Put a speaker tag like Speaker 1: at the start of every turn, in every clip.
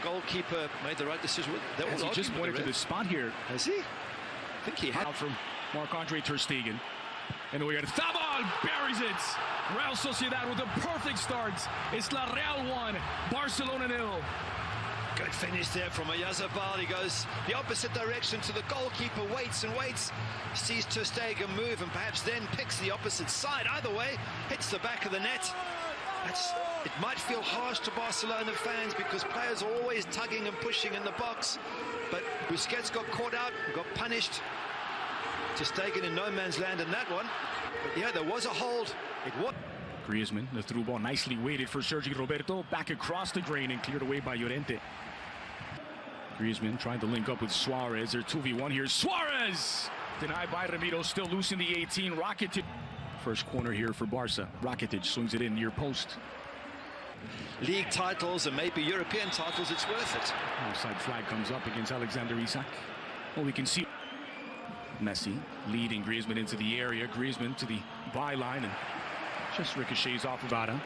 Speaker 1: Goalkeeper made the right decision.
Speaker 2: That was he just pointed to the spot here.
Speaker 1: Has he? I think he had.
Speaker 2: Out from Marc-Andre ter Stegen. And we got Thabal buries it. Real Sociedad with a perfect start. It's La Real 1, Barcelona 0.
Speaker 1: Good finish there from Oyarzabal. He goes the opposite direction to the goalkeeper, waits and waits, sees ter Stegen move and perhaps then picks the opposite side. Either way, hits the back of the net. It might feel harsh to Barcelona fans because players are always tugging and pushing in the box, but Busquets got caught out, got punished. Ter Stegen in no man's land in that one. But yeah, there was a hold. It was.
Speaker 2: Griezmann, the through ball nicely weighted for Sergi Roberto, back across the grain and cleared away by Llorente. Griezmann trying to link up with Suarez. They're 2v1 here. Suarez! Denied by Ramiro, still loose in the 18. Rakitic. First corner here for Barca. Rakitic swings it in near post.
Speaker 1: League titles and maybe European titles, it's worth it.
Speaker 2: Offside flag comes up against Alexander Isak. Well, we can see Messi leading Griezmann into the area. Griezmann to the byline and just ricochets off of Ada.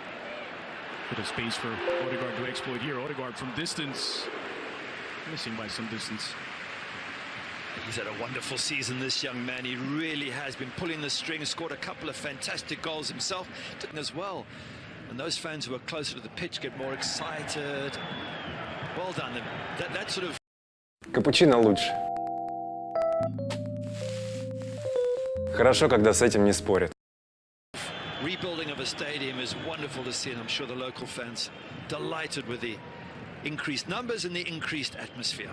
Speaker 2: Bit of space for Odegaard to exploit here. Odegaard from distance. Missing by some distance.
Speaker 1: He's had a wonderful season, this young man. He really has been pulling the strings, scored a couple of fantastic goals himself as well. And those fans who are closer to the pitch get more excited. Well done. That sort of...
Speaker 3: Капучино лучше. Хорошо, когда с этим не спорят.
Speaker 1: Rebuilding of a stadium is wonderful to see, and I'm sure the local fans delighted with the increased numbers and the increased atmosphere.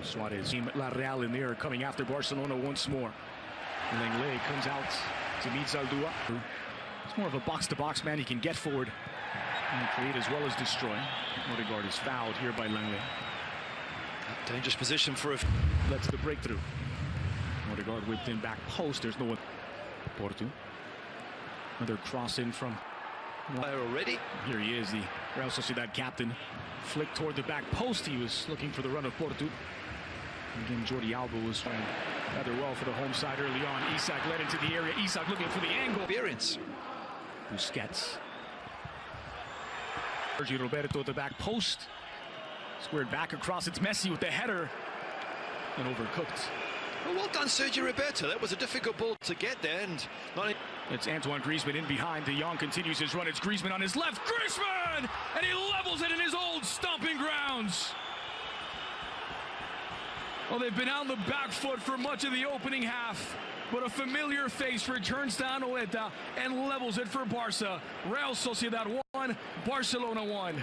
Speaker 2: Suarez, team La Real in there coming after Barcelona once more. Lenglet comes out to meet Zaldua. It's more of a box-to-box man. He can get forward and create as well as destroy. Odegaard is fouled here by Lenglet.
Speaker 1: Dangerous position for a...
Speaker 2: Led to the breakthrough. Odegaard whipped in back post. There's no one. Porto. Another cross in from...
Speaker 1: Player already.
Speaker 2: Here he is, the Real Sociedad captain. Flicked toward the back post. He was looking for the run of Porto. Again, Jordi Alba was trying rather well for the home side early on. Isak led into the area. Isak looking for the angle.
Speaker 1: Experience.
Speaker 2: Busquets. Sergi Roberto at the back post. Squared back across. It's Messi with the header. And overcooked.
Speaker 1: Well done, Sergi Roberto. That was a difficult ball to get there. And not...
Speaker 2: It's Antoine Griezmann in behind. De Jong continues his run. It's Griezmann on his left. Griezmann! And he levels it in his old stomping grounds. Well, they've been on the back foot for much of the opening half. But a familiar face returns to Anoeta and levels it for Barca. Real Sociedad 1, Barcelona 1.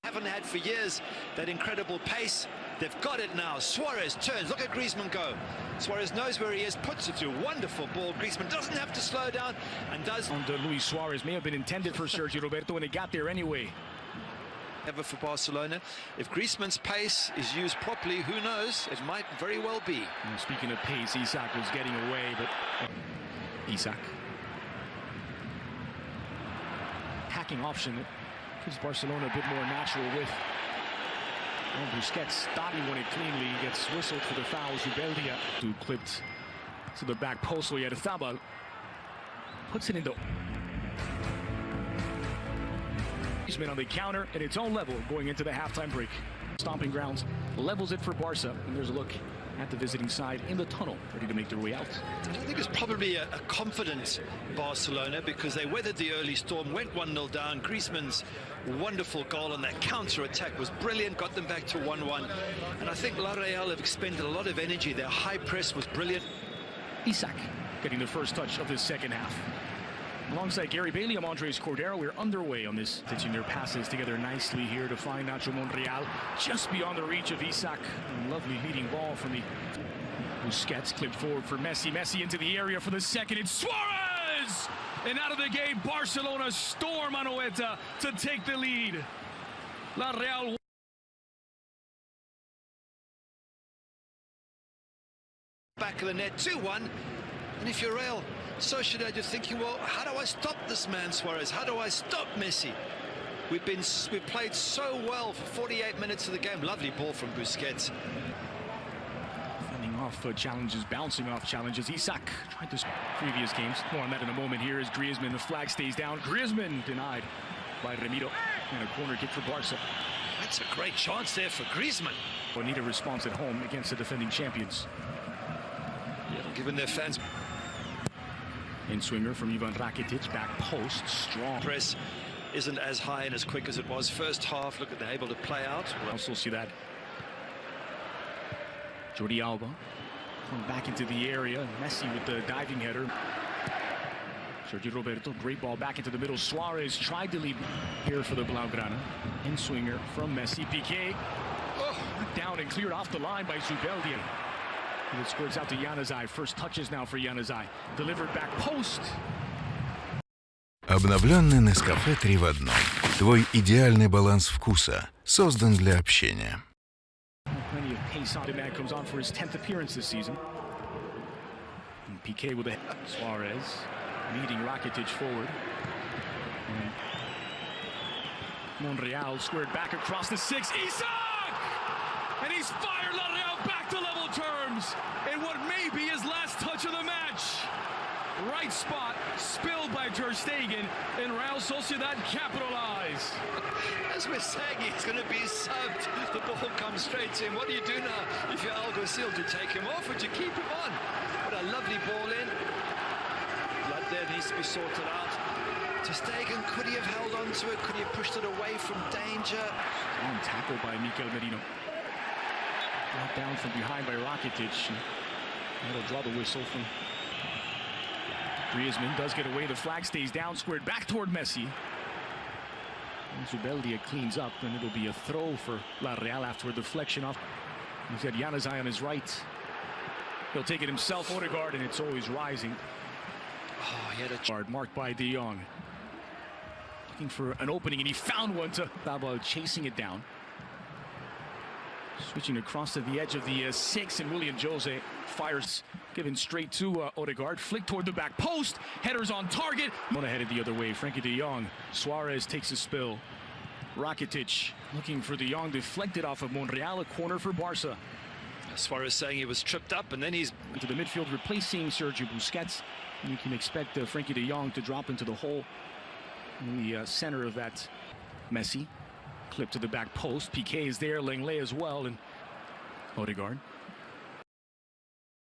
Speaker 1: Haven't had for years that incredible pace. They've got it now. Suarez turns. Look at Griezmann go. Suarez knows where he is, puts it through. Wonderful ball. Griezmann doesn't have to slow down and does.
Speaker 2: On to Luis Suarez may have been intended for Sergi Roberto and it got there anyway.
Speaker 1: Ever for Barcelona. If Griezmann's pace is used properly, who knows? It might very well be.
Speaker 2: And speaking of pace, Isak was getting away, but Isak. Hacking option that gives Barcelona a bit more natural width. And Busquets thought he won it cleanly. He gets whistled for the foul. Zubeldia, who clipped to the back post. So he had a Thabal. Puts it into... Griezmann on the counter at its own level going into the halftime break. Stomping grounds levels it for Barca. And there's a look at the visiting side in the tunnel, ready to make their way out.
Speaker 1: I think it's probably a confident Barcelona because they weathered the early storm, went 1-0 down. Griezmann's wonderful goal on that counter-attack was brilliant, got them back to 1-1. And I think La Real have expended a lot of energy. Their high press was brilliant.
Speaker 2: Isak getting the first touch of this second half. Alongside Gary Bailey, I'm Andres Cordero. We're underway on this, stitching their passes together nicely here to find Nacho Monreal just beyond the reach of Isak. Lovely leading ball from the Busquets, clipped forward for Messi. Messi into the area for the second. It's Suarez! And out of the gate, Barcelona storm Anoeta to take the lead. La Real.
Speaker 1: Back of the net, 2-1. And if you're Real Sociedad, you're thinking, well, how do I stop this man, Suarez? How do I stop Messi? We've played so well for 48 minutes of the game. Lovely ball from Busquets.
Speaker 2: Fending off challenges, bouncing off challenges. Isak tried this previous games. More on that in a moment. Here is Griezmann. The flag stays down. Griezmann denied by Ramiro. And a corner kick for Barca.
Speaker 1: That's a great chance there for Griezmann.
Speaker 2: Will need a response at home against the defending champions.
Speaker 1: Given their fans.
Speaker 2: In swinger from Ivan Rakitic, back post, strong.
Speaker 1: Press isn't as high and as quick as it was first half. Look at they're able to play out.
Speaker 2: We'll also see that. Jordi Alba going back into the area. Messi with the diving header. Sergio Roberto, great ball back into the middle. Suarez tried to lead here for the Blaugrana. In swinger from Messi. Piqué down and cleared off the line by Zubeldia. And it squirts out to Januzaj. First touches now for Januzaj. Delivered back post.
Speaker 4: Обновленный Nescafé 3 в 1. Твой идеальный баланс вкуса создан для общения.
Speaker 2: Plenty of pace on. The man comes on for his 10th appearance this season. And Piqué with a Suarez leading Rakitic forward. And Monreal squared back across the 6. Isak! And he's fired Real back to level terms in what may be his last touch of the match. Right spot spilled by Ter Stegen, and Real Soseydat capitalize.
Speaker 1: As we're saying, he's going to be subbed. The ball comes straight to him. What do you do now if you're Alguacil? Do you take him off or do you keep him on? What a lovely ball in. Blood there needs to be sorted out. Ter Stegen, could he have held on to it? Could he have pushed it away from danger?
Speaker 2: Strong tackle by Mikel Merino. Brought down from behind by Rakitic. That'll draw the whistle from Griezmann. Does get away. The flag stays down. Squared back toward Messi. And Zubeldia cleans up, and it'll be a throw for La Real after a deflection off. He's got Januzaj on his right. He'll take it himself, Odegaard, and it's always rising.
Speaker 1: Oh, he had a
Speaker 2: Guard marked by De Jong. Looking for an opening, and he found one to Balboa, chasing it down. Switching across to the edge of the 6, and William Jose fires, given straight to Odegaard. Flick toward the back post. Headers on target. One headed the other way. Frankie De Jong. Suarez takes a spill. Rakitic looking for De Jong. Deflected off of Monreal. A corner for Barca.
Speaker 1: Suarez saying he was tripped up, and then he's
Speaker 2: into the midfield, replacing Sergio Busquets. And you can expect Frankie De Jong to drop into the hole in the center of that. Messi. Clip to the back post. Piqué is there. Lenglet as well. And Odegaard.